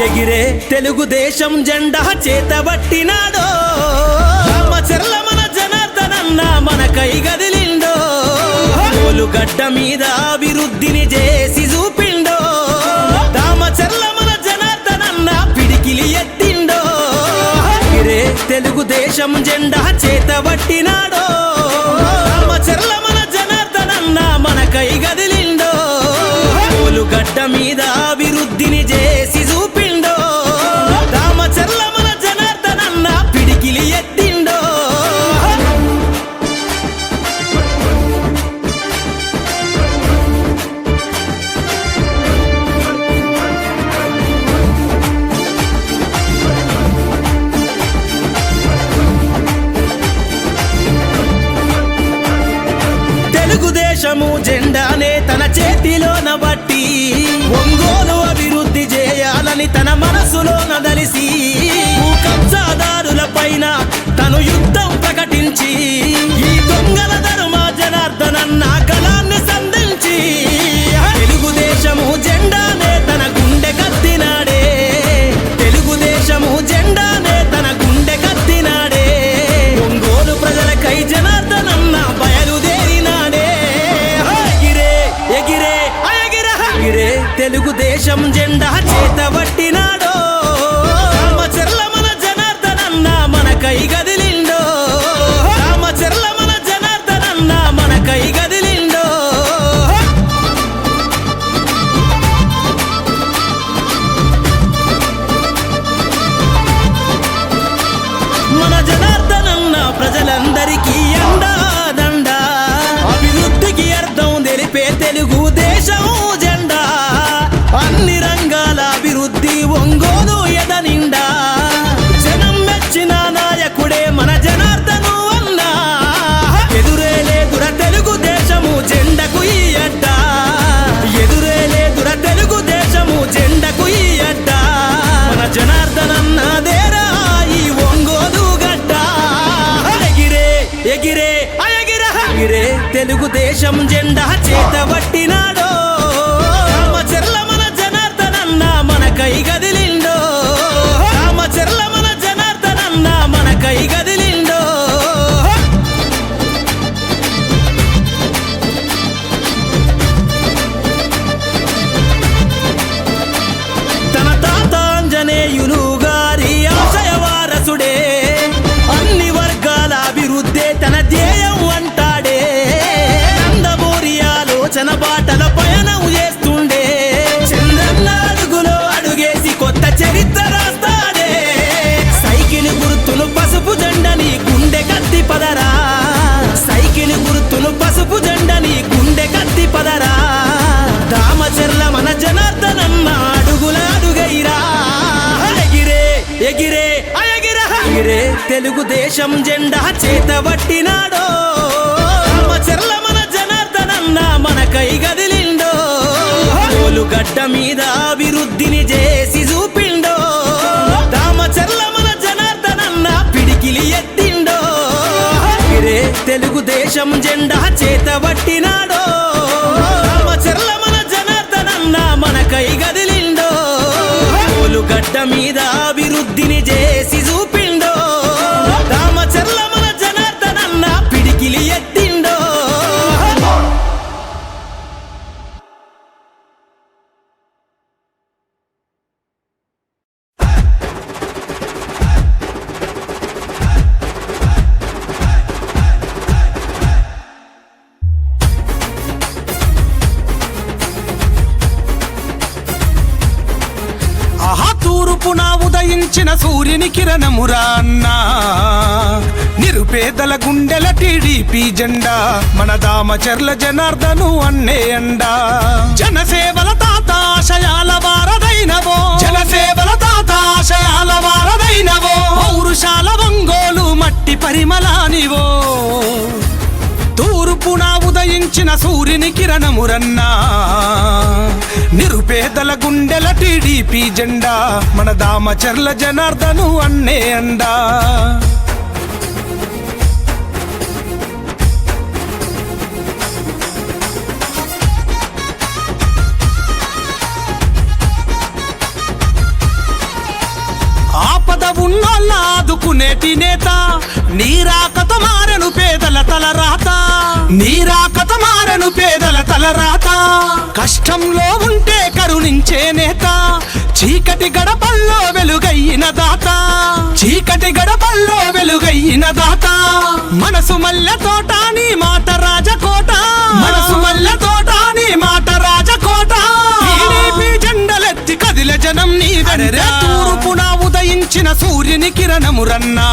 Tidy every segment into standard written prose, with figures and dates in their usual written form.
ఎగిరే తెలుగుదేశం జెండా చేతబట్టినాడో రామచర్ల మన జనార్దనన్న మనకై గదిలిండో గడ్డ మీద అభివృద్ధిని చేసి చూపిండో రామచర్ల మన జనార్దనన్న పిడికిలి ఎత్తిండో ఎగిరే తెలుగుదేశం జెండా చేతబట్టినాడో రామచర్ల మన జనార్దనన్న మనకై గదిలిండో గడ్డ మీద అభివృద్ధిని చేసి చూపిండో రామచర్ల మన జనార్దనన్న పిడికిలి ఎత్తిండో తెలుగుదేశము జెండానే తన చేతిలోన బట్టి ఒంగోలు అభివృద్ధి చేయాలని తన మనసులో నదలిసి కబ్జాదారుల పైన తను యుద్ధం ప్రకటించి ఈ దొంగల ధర్మ జనార్దనన్న కళాన్ని సంధించి తెలుగుదేశము జెండానే తన గుండె కత్తినాడే తెలుగుదేశము జెండానే తన గుండె కత్తినాడే ఒంగోలు ప్రజలకై జనార్దనన్న బయలుదేరినాడే ఎగిరే ఎగిరే తెలుగుదేశం జెండా చేతబట్టినాడో రామచర్ల మన జనార్దనన్న మనకై గదిలిండో రామచర్ల మన జనార్దనన్న మనకై గదిలిండో మన జనార్దనన్న ప్రజలందరికీ అండాదండ అభివృద్ధికి అర్థం తెలిపే తెలుగుదేశం జెండా అన్ని రంగాల అభివృద్ధి ఒంగోలు ఎదనిండా జనం మెచ్చిన నాయకుడే మన జనార్దను అన్నా ఎదురే లేదుర తెలుగుదేశము జెండకు ఈ అడ్డ ఎదురే లేదుర తెలుగుదేశము జెండకు ఈ అడ్డ మన జనార్దనన్నదేరా ఈ ఒంగోలు గడ్డ ఎగిరే ఎగిరే ఎగిరే తెలుగుదేశం జెండా చేతబట్టినాడో రామచర్ల మన జనార్దనన్న మనకై గదిలిండో రామచర్ల మన జనార్దనన్న మనకై గదిలిండో తన తాత ఆంజనేయులు గారి ఆశయ వారసుడే అన్ని వర్గాల అభివృద్ధే తన ధ్యేయం అంటాడే నందమూరి ఆలోచన బాటల పయనం చేస్తుండే చంద్రన్న అడుగులో అడుగేసి కొత్త చరిత్ర రాస్తాడే సైకిల్ గుర్తును పసుపు జెండని గుండె కత్తి పదరా సైకిల్ గుర్తును పసుపు జెండని గుండె కత్తి పదరా రామచర్ల మన జనార్దనన్న అడుగుల అడుగైరా ఎగిరే ఎగిరే ఎగిరే తెలుగుదేశం జెండా చేతబట్టినాడో రామచర్ల మన జనార్దనన్న మనకై గదిలిండో గడ్డ మీద అభివృద్ధిని చేసి చూపిండో రామచర్ల మన జనార్దనన్న పిడికిలి ఎత్తిండో ఎగిరే తెలుగుదేశం జెండా చేతబట్టినాడో రామచర్ల మన జనార్దనన్న మనకై గదిలిండో గడ్డ మీద అభివృద్ధిని చేసి చూపిండో రామచర్ల మన జనార్దనన్న పిడికిలి ఎత్తిండో తూర్పున ఉదయించిన సూర్యుని కిరణమురా అన్నా నిరుపేదల గుండెల టీడీపీ జెండా మన దామచర్ల జనార్దను అన్నే అండా జనసేవల తాత ఆశయాల వారదైనవో జనసేవల తాత ఆశయాల వారదైనవో పౌరుషాల ఒంగోలు మట్టి పరిమళానివో తూర్పున ఉదయించిన సూర్యుని కిరణమురన్నా నిరుపేదల గుండెల టీడీపీ జెండా మన దామచర్ల జనార్దను అన్నే అండా నేటి నేత నీరాకత మారెను పేదల తలరాత నీరాకత మారెను పేదల తలరాత కష్టంలో ఉంటే కరుణించే నేత చీకటి గడపల్లో వెలుగయ్యిన దాత చీకటి గడపల్లో వెలుగయ్యిన దాత మనసు మల్లె తోట నీ మాట రాజకోట మనసు మల్లె తోట నీ మాట రాజకోట టీడీపీ జెండలెత్తి కదిలే జనం నీ వెంట తూర్పున ఉదయించిన సూర్యుని కిరణము రన్నా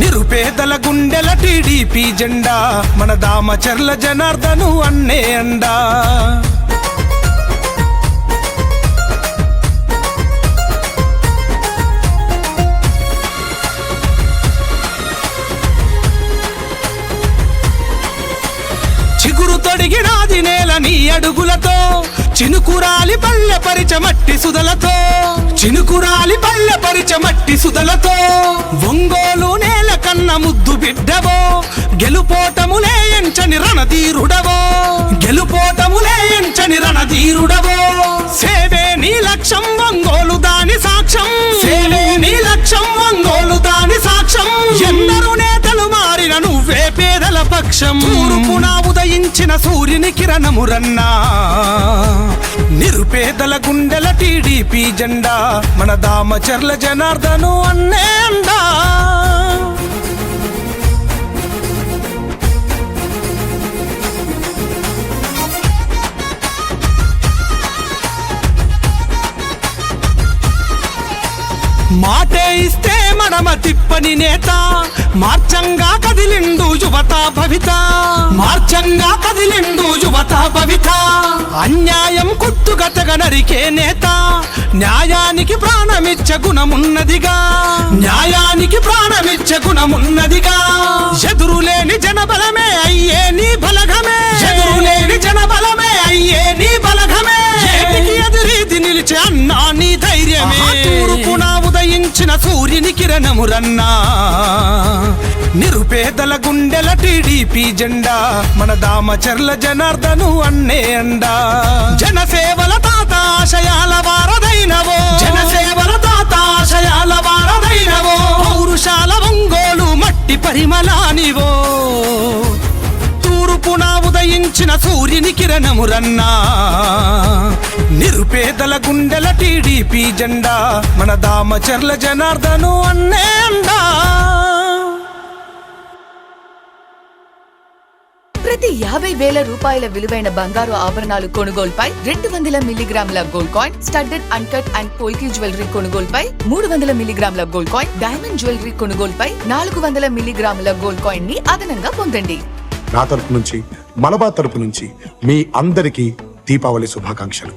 నిరుపేదల గుండెల టీడీపీ జెండా మన దామచర్ల జనార్దను అన్నే అండా చిగురు తొడిగినాది నేల నీ అడుగులతో చినుకురాలి పల్లె పరిచమట్టి సుదలతో చినుకురాలి పల్లె పరిచమట్టి సుదలతో ఒంగోలు నేల కన్న ముద్దు బిడ్డవో గెలుపోటములే ఎంచని రణధీరుడవో గెలుపోటములే ఎంచని రణధీరుడవో సేవే నీ లక్ష్యం ఒంగోలు దాని సాక్ష్యం సేవే నీ లక్ష్యం ఒంగోలు దాని సాక్ష్యం ఎందరూ నేతలు మారిన నువ్వే పేదల పక్షం తూర్పున ఉదయించిన సూర్యుని కిరణము రన్నా నిరుపేదల గుండెల టీడీపీ జెండా మన దామచర్ల జనార్దను అన్నే అండా మాటే ఇస్తే మడమ తిప్పని నేత మార్చంగా కదిలిండు యువత భవిత మార్చంగా కదిలిండు యువత భవిత అన్యాయం కుట్టుగతగా నరికే నేత న్యాయానికి ప్రాణమిచ్చ గుణమున్నదిగా న్యాయానికి ప్రాణమిచ్చ గుణమున్నదిగా ఎదురులేని జనబలమే అయ్యే నీ బలగమే ఎదురులేని జనబలమే అయ్యే నీ బలగమే ఏటికి ఎదురీది నిలిచే అన్నా నీ ధైర్యమే తూర్పున ఉదయించిన సూర్యుని కిరణము రన్నా నిరుపేదల గుండెల టీడీపీ జెండా మన దామచర్ల జనార్దను అన్నే అండా జనసేవల తాత ఆశయాల వారదైనవో జనసేవల తాత ఆశయాల వారదైనవో పౌరుషాల ఒంగోలు మట్టి పరిమళానివో తూర్పున ఉదయించిన సూర్యుని కిరణము రన్నా నిరుపేదల గుండెల టీడీపీ జెండా మన దామచర్ల జనార్దను అన్నే అండా ప్రతి 50,000 రూపాయల విలువైన బంగారు ఆభరణాలు కొనుగోలుపై 200 మిల్లీగ్రాముల gold coin, studded uncut and polki jewellery కొనుగోలుపై 300 మిల్లీగ్రాముల గోల్డ్ కాయిన్, డైమండ్ జ్యువెలరీ కొనుగోలుపై 400 మిల్లీగ్రాముల గోల్డ్ కాయిన్ ని అదనంగా పొందండి. నా తరపు నుంచి, మలబార్ తరపు నుంచి మీ అందరికీ దీపావళి శుభాకాంక్షలు.